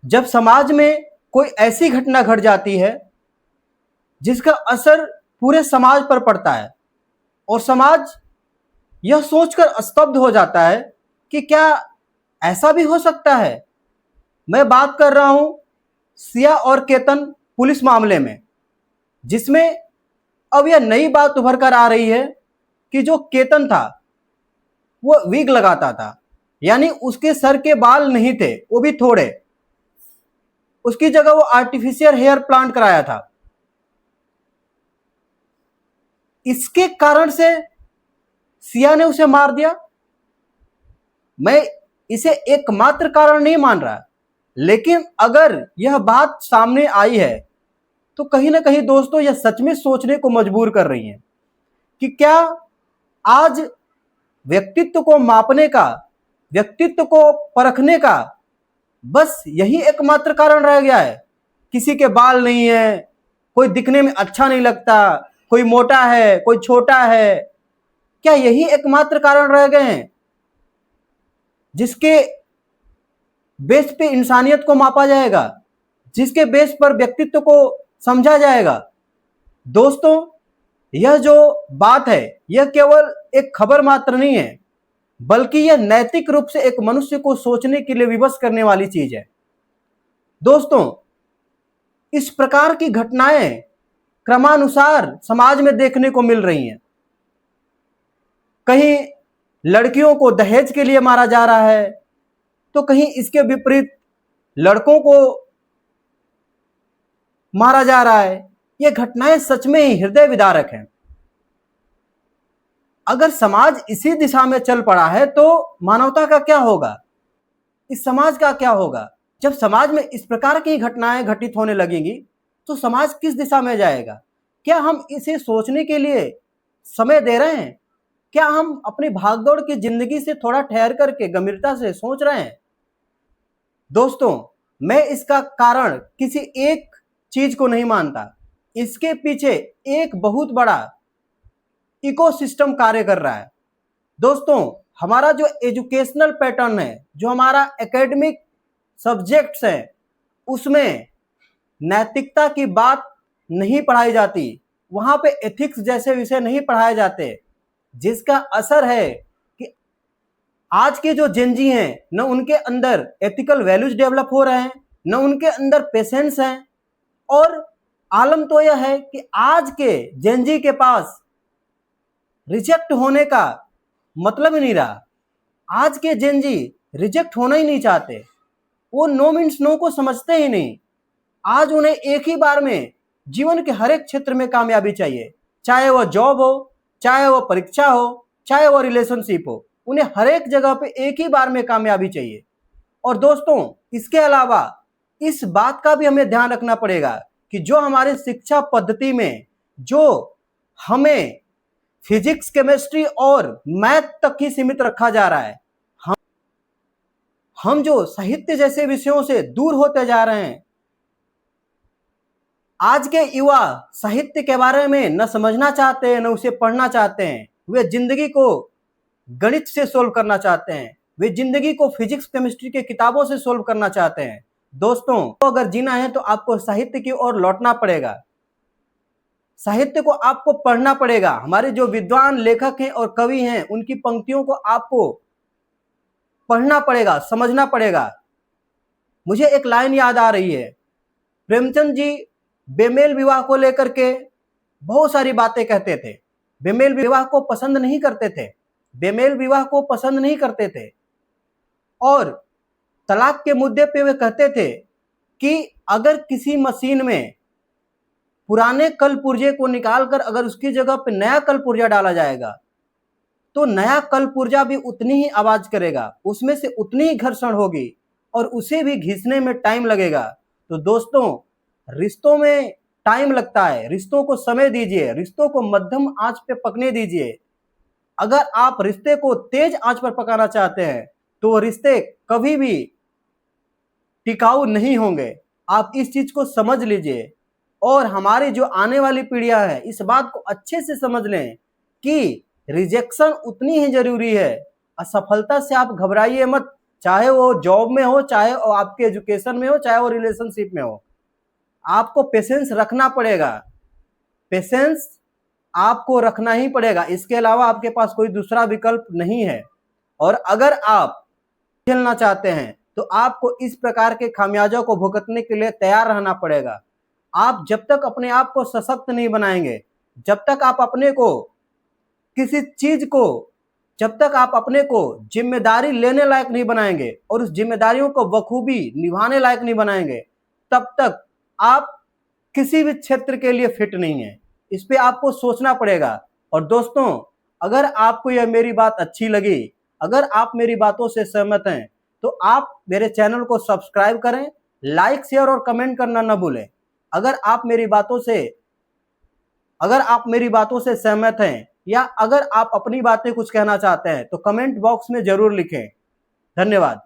जब समाज में कोई ऐसी घटना घट जाती है जिसका असर पूरे समाज पर पड़ता है और समाज यह सोचकर स्तब्ध हो जाता है कि क्या ऐसा भी हो सकता है। मैं बात कर रहा हूं सिया और केतन पुलिस मामले में, जिसमें अब यह नई बात उभर कर आ रही है कि जो केतन था वो विग लगाता था, यानी उसके सर के बाल नहीं थे, वो भी थोड़े। उसकी जगह वो आर्टिफिशियल हेयर प्लांट कराया था। इसके कारण से सिया ने उसे मार दिया। मैं इसे एकमात्र कारण नहीं मान रहा, लेकिन अगर यह बात सामने आई है तो कहीं ना कहीं दोस्तों यह सच में सोचने को मजबूर कर रही है कि क्या आज व्यक्तित्व को मापने का, व्यक्तित्व को परखने का बस यही एकमात्र कारण रह गया है। किसी के बाल नहीं है, कोई दिखने में अच्छा नहीं लगता, कोई मोटा है, कोई छोटा है, क्या यही एकमात्र कारण रह गए हैं जिसके बेस पे इंसानियत को मापा जाएगा, जिसके बेस पर व्यक्तित्व को समझा जाएगा। दोस्तों यह जो बात है यह केवल एक खबर मात्र नहीं है, बल्कि यह नैतिक रूप से एक मनुष्य को सोचने के लिए विवश करने वाली चीज है। दोस्तों इस प्रकार की घटनाएं क्रमानुसार समाज में देखने को मिल रही हैं। कहीं लड़कियों को दहेज के लिए मारा जा रहा है, तो कहीं इसके विपरीत लड़कों को मारा जा रहा है। ये घटनाएं सच में ही हृदय विदारक हैं। अगर समाज इसी दिशा में चल पड़ा है तो मानवता का क्या होगा, इस समाज का क्या होगा। जब समाज में इस प्रकार की घटनाएं घटित होने लगेंगी तो समाज किस दिशा में जाएगा। क्या हम इसे सोचने के लिए समय दे रहे हैं? क्या हम अपनी भागदौड़ की जिंदगी से थोड़ा ठहर करके गंभीरता से सोच रहे हैं? दोस्तों मैं इसका कारण किसी एक चीज को नहीं मानता, इसके पीछे एक बहुत बड़ा इकोसिस्टम कार्य कर रहा है। दोस्तों हमारा जो एजुकेशनल पैटर्न है, जो हमारा एकेडमिक सब्जेक्ट्स हैं, उसमें नैतिकता की बात नहीं पढ़ाई जाती, वहां पे एथिक्स जैसे विषय नहीं पढ़ाए जाते, जिसका असर है कि आज के जो जेनजी हैं न उनके अंदर एथिकल वैल्यूज डेवलप हो रहे हैं, न उनके अंदर पेशेंस हैं। और आलम तो यह है कि आज के जेनजी के पास रिजेक्ट होने का मतलब ही नहीं रहा। आज के जेनजी रिजेक्ट होना ही नहीं चाहते, वो नो मीन्स नो को समझते ही नहीं। आज उन्हें एक ही बार में जीवन के हर एक क्षेत्र में कामयाबी चाहिए, चाहे वह जॉब हो, चाहे वह परीक्षा हो, चाहे वह रिलेशनशिप हो, उन्हें हर एक जगह पे एक ही बार में कामयाबी चाहिए। और दोस्तों इसके अलावा इस बात का भी हमें ध्यान रखना पड़ेगा कि जो हमारे शिक्षा पद्धति में जो हमें फिजिक्स, केमिस्ट्री और मैथ तक ही सीमित रखा जा रहा है, हम जो साहित्य जैसे विषयों से दूर होते जा रहे हैं। आज के युवा साहित्य के बारे में न समझना चाहते हैं, न उसे पढ़ना चाहते हैं। वे जिंदगी को गणित से सोल्व करना चाहते हैं, वे जिंदगी को फिजिक्स केमिस्ट्री के किताबों से सोल्व करना चाहते हैं। दोस्तों तो अगर जीना है तो आपको साहित्य की ओर लौटना पड़ेगा, साहित्य को आपको पढ़ना पड़ेगा। हमारे जो विद्वान लेखक हैं और कवि हैं उनकी पंक्तियों को आपको पढ़ना पड़ेगा, समझना पड़ेगा। मुझे एक लाइन याद आ रही है, प्रेमचंद जी बेमेल विवाह को लेकर के बहुत सारी बातें कहते थे। बेमेल विवाह को पसंद नहीं करते थे, बेमेल विवाह को पसंद नहीं करते थे। और तलाक के मुद्दे पे वे कहते थे कि अगर किसी मशीन में पुराने कल पुर्जे को निकालकर अगर उसकी जगह पे नया कल पुर्जा डाला जाएगा तो नया कल पुर्जा भी उतनी ही आवाज करेगा, उसमें से उतनी ही घर्षण होगी और उसे भी घिसने में टाइम लगेगा। तो दोस्तों रिश्तों में टाइम लगता है, रिश्तों को समय दीजिए, रिश्तों को मध्यम आंच पे पकने दीजिए। अगर आप रिश्ते को तेज आंच पर पकाना चाहते हैं तो वो रिश्ते कभी भी टिकाऊ नहीं होंगे। आप इस चीज को समझ लीजिए और हमारी जो आने वाली पीढ़ियां हैं इस बात को अच्छे से समझ लें कि रिजेक्शन उतनी ही जरूरी है। असफलता से आप घबराइए मत, चाहे वो जॉब में हो, चाहे वो आपके एजुकेशन में हो, चाहे वो रिलेशनशिप में हो। आपको पेशेंस रखना पड़ेगा, पेशेंस आपको रखना ही पड़ेगा, इसके अलावा आपके पास कोई दूसरा विकल्प नहीं है। और अगर आप खेलना चाहते हैं तो आपको इस प्रकार के खामियाजों को भुगतने के लिए तैयार रहना पड़ेगा। आप जब तक अपने आप को सशक्त नहीं बनाएंगे, जब तक आप अपने को किसी चीज को, जब तक आप अपने को जिम्मेदारी लेने लायक नहीं बनाएंगे और उस जिम्मेदारियों को बखूबी निभाने लायक नहीं बनाएंगे, तब तक आप किसी भी क्षेत्र के लिए फिट नहीं है। इस पे आपको सोचना पड़ेगा। और दोस्तों, अगर आपको यह मेरी बात अच्छी लगी, अगर आप मेरी बातों से सहमत हैं, तो आप मेरे चैनल को सब्सक्राइब करें, लाइक, शेयर और कमेंट करना न भूलें। अगर आप मेरी बातों से सहमत हैं या अगर आप अपनी बातें कुछ कहना चाहते हैं तो कमेंट बॉक्स में जरूर लिखें। धन्यवाद।